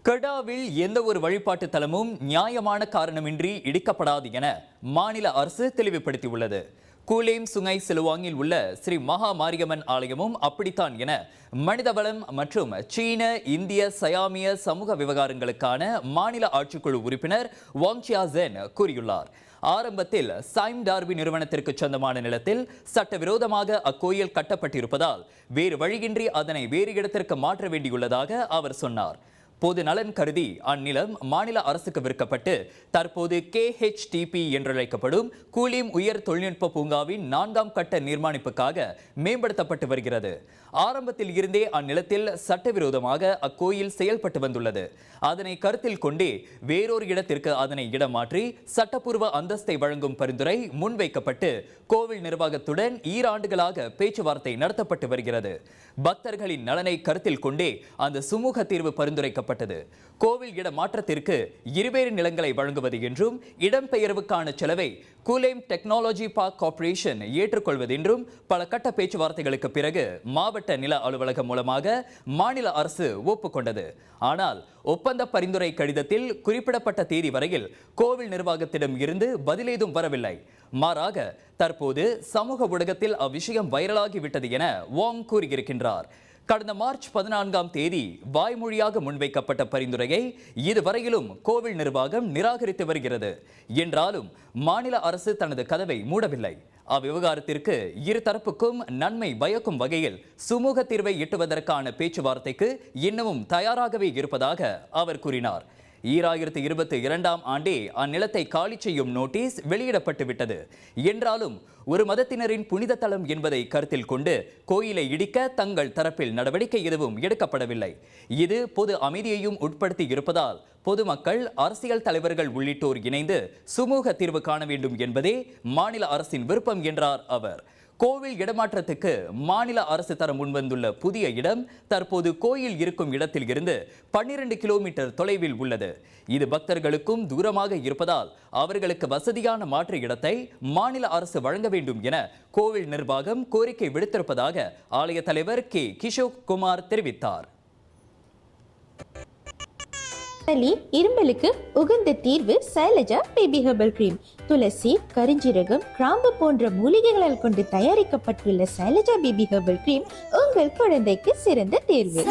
கடாவில் எந்த ஒரு வழிபாட்டு தலமும் நியாயமான காரணமின்றி இடிக்கப்படாது என மாநில அரசு தெளிவுபடுத்தியுள்ளது. கூலேம் சுங்கை சிலுவாங்கில் உள்ள ஸ்ரீ மகா மாரியம்மன் ஆலயமும் அப்படித்தான் என மனிதவளம் மற்றும் சீன இந்திய சயாமிய சமூக விவகாரங்களுக்கான மாநில ஆட்சிக்குழு உறுப்பினர் வாங் சியாசென் கூறியுள்ளார். ஆரம்பத்தில் சைம் டார்பி நிறுவனத்திற்கு சொந்தமான நிலத்தில் சட்டவிரோதமாக அக்கோயில் கட்டப்பட்டிருப்பதால் வேறு வழியின்றி அதனை வேறு இடத்திற்கு மாற்ற வேண்டியுள்ளதாக அவர் சொன்னார். பொது நலன் கருதி அந்நிலம் மாநில அரசுக்கு விற்கப்பட்டு தற்போது KHTP என்றழைக்கப்படும் கூலிம் உயர் தொழில்நுட்ப பூங்காவின் 4ஆம் கட்ட நிர்மாணிப்புக்காக மேம்படுத்தப்பட்டு வருகிறது. ஆரம்பத்தில் இருந்தே அந்நிலத்தில் சட்டவிரோதமாக அக்கோயில் செயல்பட்டு வந்துள்ளது. அதனை கருத்தில் கொண்டே வேறொரு இடத்திற்கு அதனை இடமாற்றி சட்டப்பூர்வ அந்தஸ்தை வழங்கும் பரிந்துரை முன்வைக்கப்பட்டு கோவில் நிர்வாகத்துடன் ஈராண்டுகளாக பேச்சுவார்த்தை நடத்தப்பட்டு வருகிறது. பக்தர்களின் நலனை கருத்தில் கொண்டே அந்த சுமூக தீர்வு பரிந்துரைக்கப்பட்டது. கோவில் இட மாற்றத்திற்கு இருவேறு நிலங்களை வழங்குவது என்றும் இடம்பெயர்வுக்கான செலவை கூலேம் டெக்னாலஜி பார்க் கார்ப்பரேஷன் ஏற்றுக்கொள்வது என்றும் பல கட்ட பேச்சுவார்த்தைகளுக்கு பிறகு மாவட்ட நில அலுவலகம் மூலமாக மாநில அரசு ஒப்புக்கொண்டது. ஆனால் ஒப்பந்த பரிந்துரை கடிதத்தில் குறிப்பிடப்பட்ட தேதி வரையில் கோவில் நிர்வாகத்திடம் இருந்து பதிலேதும் வரவில்லை. மாறாக தற்போது சமூக ஊடகத்தில் அவ்விஷயம் வைரலாகிவிட்டது என வாங் கூறியிருக்கின்றார். கடந்த மார்ச் 14ஆம் தேதி வாய்மொழியாக முன்வைக்கப்பட்ட பரிந்துரையை இதுவரையிலும் கோவில் நிர்வாகம் நிராகரித்து வருகிறது. என்றாலும் மாநில அரசு தனது கதவை மூடவில்லை. அவ்விவகாரத்திற்கு இருதரப்புக்கும் நன்மை பயக்கும் வகையில் சுமூக தீர்வை எட்டுவதற்கான பேச்சுவார்த்தைக்கு இன்னமும் தயாராகவே இருப்பதாக அவர் கூறினார். 2022ஆம் ஆண்டே அந்நிலத்தை காலி செய்யும் நோட்டீஸ் வெளியிடப்பட்டு விட்டது. என்றாலும் ஒரு மதத்தினரின் புனித தலம் என்பதை கருத்தில் கொண்டு கோயிலை இடிக்க தங்கள் தரப்பில் நடவடிக்கை எதுவும் எடுக்கப்படவில்லை. இது பொது அமைதியையும் உட்படுத்தி இருப்பதால் பொதுமக்கள், அரசியல் தலைவர்கள் உள்ளிட்டோர் இணைந்து சுமூக தீர்வு காண வேண்டும் என்பதே மாநில அரசின் விருப்பம் என்றார் அவர். கோவில் இடமாற்றத்துக்கு மாநில அரசு தர முன்வந்துள்ள புதிய இடம் தற்போது கோயில் இருக்கும் இடத்தில் இருந்து 12 கிலோமீட்டர் தொலைவில் உள்ளது. இது பக்தர்களுக்கும் தூரமாக இருப்பதால் அவர்களுக்கு வசதியான மாற்று இடத்தை மாநில அரசு வழங்க வேண்டும் என கோவில் நிர்வாகம் கோரிக்கை விடுத்திருப்பதாக ஆலய தலைவர் கிஷோர் குமார் தெரிவித்தார். இருமலுக்கு உகந்த தீர்வு சைலஜா பேபி ஹெர்பல் கிரீம். துளசி, கரிஞ்சீரகம், கிராம்பு போன்ற மூலிகைகளால் கொண்டு தயாரிக்கப்பட்டுள்ள சைலஜா பேபி ஹெர்பல் கிரீம் உங்கள் குழந்தைக்கு சிறந்த தேர்வு.